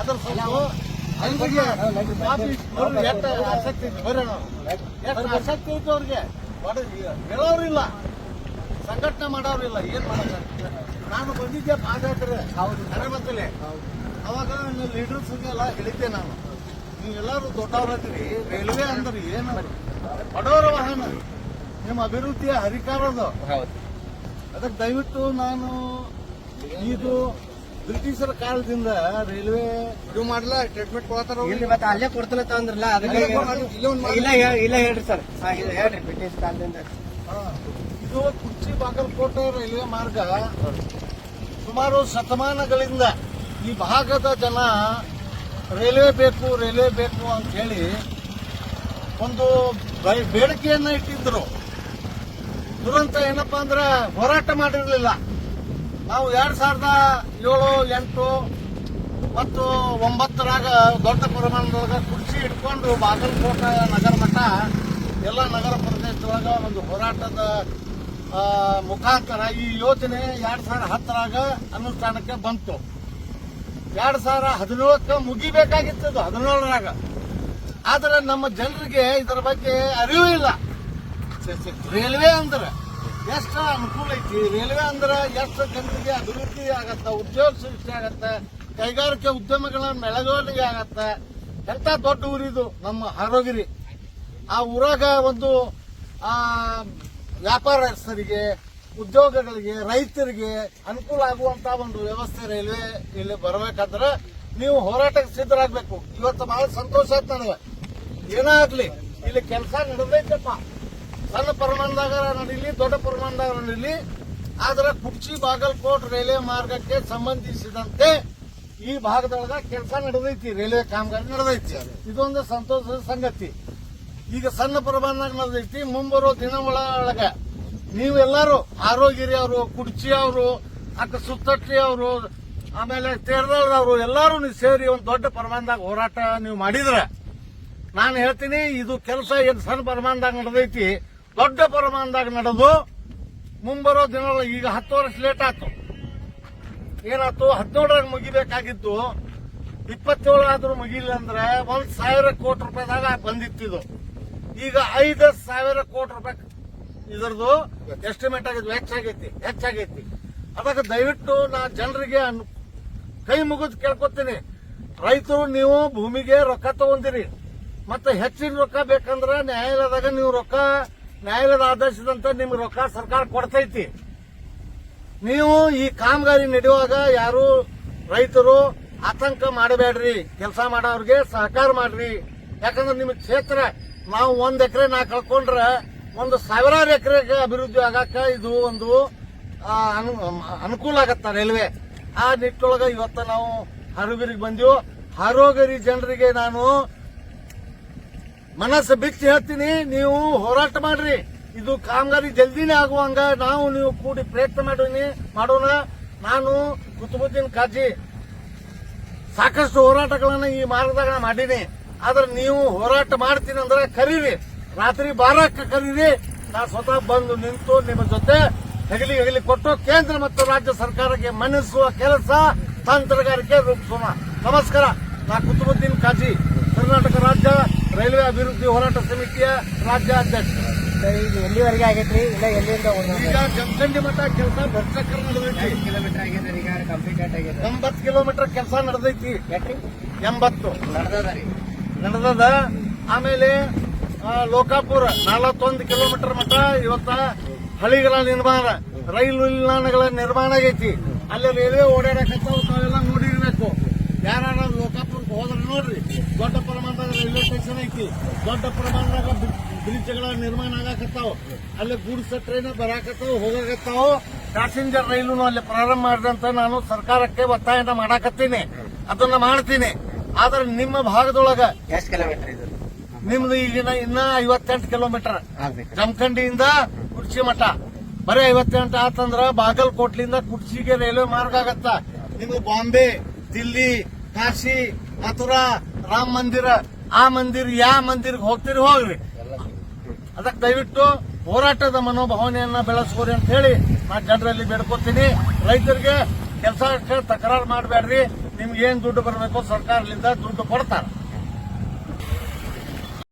ಅದ್ರ ಸ್ವಲ್ಪ ಅಲ್ಲಿಗೆ ನೋಡ್ರಿ ಎಷ್ಟು ಆಸಕ್ತಿ ಐತಿ ಬರೀ ನಾವು ಎಷ್ಟು ಆಸಕ್ತಿ ಐತಿ ಅವ್ರಿಗೆ ಹೇಳೋರಿಲ್ಲ, ಸಂಘಟನೆ ಮಾಡೋರಿಲ್ಲ. ಏನ್ ಮಾಡೋದು? ನಾನು ಬಂದಿದ್ದೆ ಪಾದಯಾತ್ರೆ ಅರಮತ್ತಲೆ, ಅವಾಗ ಲೀಡರ್ಸ್ ಎಲ್ಲ ಹೇಳಿದ್ದೆ ನಾನು, ನೀವೆಲ್ಲರೂ ದೊಡ್ಡವರಾದ್ರಿ, ರೈಲ್ವೆ ಅಂದ್ರೆ ಏನು ಬಡವರ ವಾಹನ, ನಿಮ್ಮ ಅಭಿವೃದ್ಧಿಯ ಹರಿಕಾರದು. ಅದಕ್ಕೆ ದಯವಿಟ್ಟು ನಾನು ಇದು ಬ್ರಿಟಿಷರ ಕಾಲದಿಂದ ರೈಲ್ವೆ ಇದು ಮಾಡಲ್ಲ, ಟ್ರೀಟ್ಮೆಂಟ್ ಕೊಡ್ತಾರ, ಅಲ್ಲೇ ಕೊಡ್ತಲ್ಲ ಅಂದ್ರಲ್ಲ, ಅದಕ್ಕೆ ಇಲ್ಲ ಹೇಳ್ರಿ ಸರ್, ಹೇಳ್ರಿ ಬ್ರಿಟಿಷ್ ಕಾಲದಿಂದ. ಇದು ಕುರ್ಚಿ ಬಾಗಲಕೋಟೆ ರೈಲ್ವೆ ಮಾರ್ಗ ಸುಮಾರು ಶತಮಾನಗಳಿಂದ ಈ ಭಾಗದ ಜನ ರೈಲ್ವೆ ಬೇಕು ಅಂತ ಹೇಳಿ ಒಂದು ಬೇಡಿಕೆಯನ್ನ ಇಟ್ಟಿದ್ರು. ದುರಂತ ಏನಪ್ಪಾ ಅಂದ್ರೆ ಹೋರಾಟ ಮಾಡಿರಲಿಲ್ಲ. ನಾವು 2007, 8 ಮತ್ತು 9 ದೊಡ್ಡ ಪ್ರಮಾಣದೊಳಗ ಕುರ್ಚಿ ಇಟ್ಕೊಂಡು ಬಾಗಲಕೋಟೆ ನಗರ ಮಠ ಎಲ್ಲ ನಗರ ಪ್ರದೇಶದೊಳಗ ಒಂದು ಹೋರಾಟದ ಮುಖಾಂತರ ಈ ಯೋಜನೆ 2010 ಅನುಷ್ಠಾನಕ್ಕೆ ಬಂತು. 2017 ಮುಗಿಬೇಕಾಗಿತ್ತು, 17 ಆದ್ರೆ ನಮ್ಮ ಜನರಿಗೆ ಇದರ ಬಗ್ಗೆ ಅರಿವು ಇಲ್ಲ. ರೈಲ್ವೆ ಅಂದ್ರೆ ಎಷ್ಟು ಅನುಕೂಲ ಐತಿ, ರೈಲ್ವೆ ಅಂದ್ರೆ ಎಷ್ಟು ಜನರಿಗೆ ಅಭಿವೃದ್ಧಿ ಆಗತ್ತ, ಉದ್ಯೋಗ ಸೃಷ್ಟಿ ಆಗತ್ತ, ಕೈಗಾರಿಕೆ ಉದ್ಯಮಗಳ ಬೆಳವಣಿಗೆ ಆಗತ್ತ. ಎಂತ ದೊಡ್ಡ ಊರಿದು ನಮ್ಮ ಹಾರೋಗಿರಿ. ಆ ಊರಾಗ ಒಂದು ವ್ಯಾಪಾರಸ್ಥರಿಗೆ, ಉದ್ಯೋಗಗಳಿಗೆ, ರೈತರಿಗೆ ಅನುಕೂಲ ಆಗುವಂತ ಒಂದು ವ್ಯವಸ್ಥೆ ರೈಲ್ವೆ ಇಲ್ಲಿ ಬರಬೇಕಾದ್ರೆ ನೀವು ಹೋರಾಟಕ್ಕೆ ಸಿದ್ಧರಾಗಬೇಕು. ಇವತ್ತು ಬಹಳ ಸಂತೋಷ ಆಯ್ತು ನನಗೆ. ಏನಾಗ್ಲಿ ಇಲ್ಲಿ ಕೆಲಸ ನಡೆದೈತಪ್ಪ, ಸಣ್ಣ ಪ್ರಮಾಣದಾಗ ನಡೀಲಿ, ದೊಡ್ಡ ಪ್ರಮಾಣದಾಗ ನಡೀಲಿ, ಆದ್ರೆ ಕುರ್ಚಿ ಬಾಗಲಕೋಟ್ ರೈಲ್ವೆ ಮಾರ್ಗಕ್ಕೆ ಸಂಬಂಧಿಸಿದಂತೆ ಈ ಭಾಗದೊಳಗ ಕೆಲಸ ನಡೆದೈತಿ, ರೈಲ್ವೆ ಕಾಮಗಾರಿ ನಡೆದೈತಿ. ಇದೊಂದು ಸಂತೋಷದ ಸಂಗತಿ. ಈಗ ಸಣ್ಣ ಪ್ರಮಾಣದಾಗ ನಡೆದೈತಿ. ಮುಂಬರೋ ದಿನ ಒಳಗ ನೀವೆಲ್ಲರೂ ಆರೋಗಿರಿ ಅವರು, ಕುರ್ಚಿ ಅವರು, ಸುತ್ತಟ್ಟಿ ಅವರು, ಆಮೇಲೆ ತೇರದವ್ರವರು ಎಲ್ಲರೂ ನೀವು ಸೇರಿ ಒಂದು ದೊಡ್ಡ ಪ್ರಮಾಣದಾಗ ಹೋರಾಟ ನೀವು ಮಾಡಿದ್ರೆ ನಾನು ಹೇಳ್ತೀನಿ, ಇದು ಕೆಲಸ ಏನು ಸಣ್ಣ ಪ್ರಮಾಣದಾಗ ನಡೆದೈತಿ, ದೊಡ್ಡ ಪ್ರಮಾಣದಾಗ ನಡೆದು ಮುಂಬರೋ ದಿನಗಳು ಈಗ 10 ವರ್ಷ ಲೇಟ್ ಆಯ್ತು. ಏನಾಯ್ತು, 17 ಮುಗಿಬೇಕಾಗಿದ್ದು 27 ಆದ್ರೂ ಮುಗಿಲ್ಲ ಅಂದ್ರೆ 1,000 ಕೋಟಿ ರೂಪಾಯಿದಾಗ ಬಂದಿತ್ತಿದು. ಈಗ 5,000 ಕೋಟಿ ರೂಪಾಯಿ ಇದರದು ಎಸ್ಟಿಮೇಟ್ ಆಗಿದ್ದು ಹೆಚ್ಚಾಗೈತಿ. ಅದಕ್ಕೆ ದಯವಿಟ್ಟು ನಾ ಜನರಿಗೆ ಕೈ ಮುಗಿದು ಕೇಳ್ಕೊತೀನಿ, ರೈತರು ನೀವು ಭೂಮಿಗೆ ರೊಕ್ಕ ತಗೊಂಡಿರಿ, ಮತ್ತೆ ಹೆಚ್ಚಿನ ರೊಕ್ಕ ಬೇಕಂದ್ರೆ ನ್ಯಾಯಾಲಯದಾಗ ನೀವು ನ್ಯಾಯಾಲಯದ ಆದೇಶದಂತೆ ನಿಮ್ಗೆ ರೊಕ್ಕ ಸರ್ಕಾರ ಕೊಡ್ತೈತಿ. ನೀವು ಈ ಕಾಮಗಾರಿ ನಡೆಯುವಾಗ ಯಾರು ರೈತರು ಆತಂಕ ಮಾಡಬೇಡ್ರಿ, ಕೆಲಸ ಮಾಡೋರಿಗೆ ಸಹಕಾರ ಮಾಡ್ರಿ. ಯಾಕಂದ್ರೆ ನಿಮ್ ಕ್ಷೇತ್ರ ನಾವು 1 ಎಕರೆ ನಾ ಕಳ್ಕೊಂಡ್ರೆ ಒಂದು 1000 ಎಕರೆಗೆ ಅಭಿವೃದ್ಧಿ ಆಗಾಕ ಇದು ಒಂದು ಅನುಕೂಲ ಆಗತ್ತ ರೈಲ್ವೆ. ಆ ನಿಟ್ಟೊಳಗ ಇವತ್ತು ನಾವು ಹಾರೋಗಿರಿಗೆ ಬಂದೆವು. ಹಾರೋಗಿರಿ ಜನರಿಗೆ ನಾನು ಮನಸ್ಸು ಬಿಚ್ಚಿ ಹೇಳ್ತೀನಿ, ನೀವು ಹೋರಾಟ ಮಾಡ್ರಿ, ಇದು ಕಾಮಗಾರಿ ಜಲ್ದಿನೇ ಆಗುವಂಗ ನೀವು ಕೂಡಿ ಪ್ರಯತ್ನ ಮಾಡೋಣ. ನಾನು ಕುತುಬುದ್ದೀನ್ ಕಾಜಿ ಸಾಕಷ್ಟು ಹೋರಾಟಗಳನ್ನ ಈ ಮಾರ್ಗದಾಗ ಮಾಡೀನಿ. ಆದ್ರೆ ನೀವು ಹೋರಾಟ ಮಾಡ್ತೀನಿ ಅಂದ್ರೆ ಕರೀರಿ, ರಾತ್ರಿ 12ಕ್ಕೆ ಕರೀರಿ, ನಾ ಸ್ವತಃ ಬಂದು ನಿಂತು ನಿಮ್ಮ ಜೊತೆ ಹೆಗಲಿ ಕೊಟ್ಟು ಕೇಂದ್ರ ಮತ್ತು ರಾಜ್ಯ ಸರ್ಕಾರಕ್ಕೆ ಮನ್ನಿಸುವ ಕೆಲಸ ತಂತ್ರಗಾರಿಕೆ ರೂಪಿಸೋಣ. ನಮಸ್ಕಾರ. ನಾ ಕುತುಬುದ್ದೀನ್ ಕಾಜಿ, ಕರ್ನಾಟಕ ರಾಜ್ಯ ರೈಲ್ವೆ ಅಭಿವೃದ್ಧಿ ಹೋರಾಟ ಸಮಿತಿಯ ರಾಜ್ಯ ಅಧ್ಯಕ್ಷ. ಈಗ ಎಲ್ಲಿವರೆಗೆ ಆಗೈತ್ರಿ? ಇಲ್ಲ ಎಲ್ಲಿಂದ? ಈಗ ಜಮಖಂಡಿ ಮಠ ಕೆಲಸ ಭ್ರಷ್ಟಕರ ನಡೆದೈತಿ. 5 ಕಿಲೋಮೀಟರ್ ಆಗಿದೆ, ಈಗ ಕಂಪ್ಲೀಟ್ ಆಗಿದೆ. 80 ಕಿಲೋಮೀಟರ್ ಕೆಲಸ ನಡೆದೈತಿ. 80 ನಡೆದದ. ಆಮೇಲೆ ಲೋಕಾಪುರ 41 ಕಿಲೋಮೀಟರ್ ಮಠ ಇವತ್ತ ಹಳಿಗಳ ನಿರ್ಮಾಣ, ರೈಲು ನಿಲ್ದಾಣಗಳ ನಿರ್ಮಾಣ ಆಗೈತಿ. ಅಲ್ಲಿ ರೈಲ್ವೆ ಓಡಾಡಕತ್ತಾವ, ತಾವೆಲ್ಲ ನೋಡಿರ್ಬೇಕು. ಯಾರ ಲೋಕಾಪುರಕ್ಕೆ ಹೋದ್ರೆ ನೋಡ್ರಿ, ದೊಡ್ಡ ಪ್ರಮಾಣದಾಗ ರೈಲ್ವೆ ಸ್ಟೇಷನ್ ಐತಿ, ದೊಡ್ಡ ಪ್ರಮಾಣದಾಗ ಬ್ರಿಡ್ಜ್ಗಳ ನಿರ್ಮಾಣ ಆಗಕತ್ತಾವ, ಅಲ್ಲಿ ಗೂಡ್ಸ್ ಟ್ರೈನ್ ಬರಾಕತ್ತಾವ, ಹೋಗಕತ್ತಾವ. ಪ್ಯಾಸೆಂಜರ್ ರೈಲು ಅಲ್ಲಿ ಪ್ರಾರಂಭ ಮಾಡಿದಂತ ನಾನು ಸರ್ಕಾರಕ್ಕೆ ಒತ್ತಾಯನ ಮಾಡಾಕತ್ತೀನಿ, ಅದನ್ನ ಮಾಡ್ತೀನಿ. ಆದ್ರೆ ನಿಮ್ಮ ಭಾಗದೊಳಗ ಎಷ್ಟು ಕಿಲೋಮೀಟರ್ ಇದೆ ನಿಮ್ದು? ಈಗಿನ ಇನ್ನ 58 ಕಿಲೋಮೀಟರ್ ಜಮಖಂಡಿಯಿಂದ ಕುರ್ಚಿ ಮಠ. ಬರೀ 58 ಆತಂದ್ರ ಬಾಗಲಕೋಟ್ಲಿಂದ ಕುರ್ಚಿಗೆ ರೈಲ್ವೆ ಮಾರ್ಗ ಆಗತ್ತ. ನಿಮ್ಗೆ ಬಾಂಬೆ, ದಿಲ್ಲಿ, ಕಾಶಿ, ಮಥುರಾ, ರಾಮ ಮಂದಿರ, ಆ ಮಂದಿರ ಯಾವ ಮಂದಿರ್ಗೆ ಹೋಗ್ತೀರಿ ಹೋಗ್ರಿ. ಅದಕ್ಕೆ ದಯವಿಟ್ಟು ಹೋರಾಟದ ಮನೋಭಾವನೆಯನ್ನ ಬೆಳೆಸ್ಕೋರಿ ಅಂತ ಹೇಳಿ ನಾನು ಜನರಲ್ಲಿ ಬೇಡ್ಕೊತೀನಿ. ರೈತರಿಗೆ ಕೆಲಸ ತಕರಾರು ಮಾಡಬೇಡ್ರಿ. ನಿಮ್ಗೆ ಏನ್ ದುಡ್ಡು ಬರಬೇಕು ಸರ್ಕಾರದಿಂದ ದುಡ್ಡು ಕೊಡ್ತಾರೆ.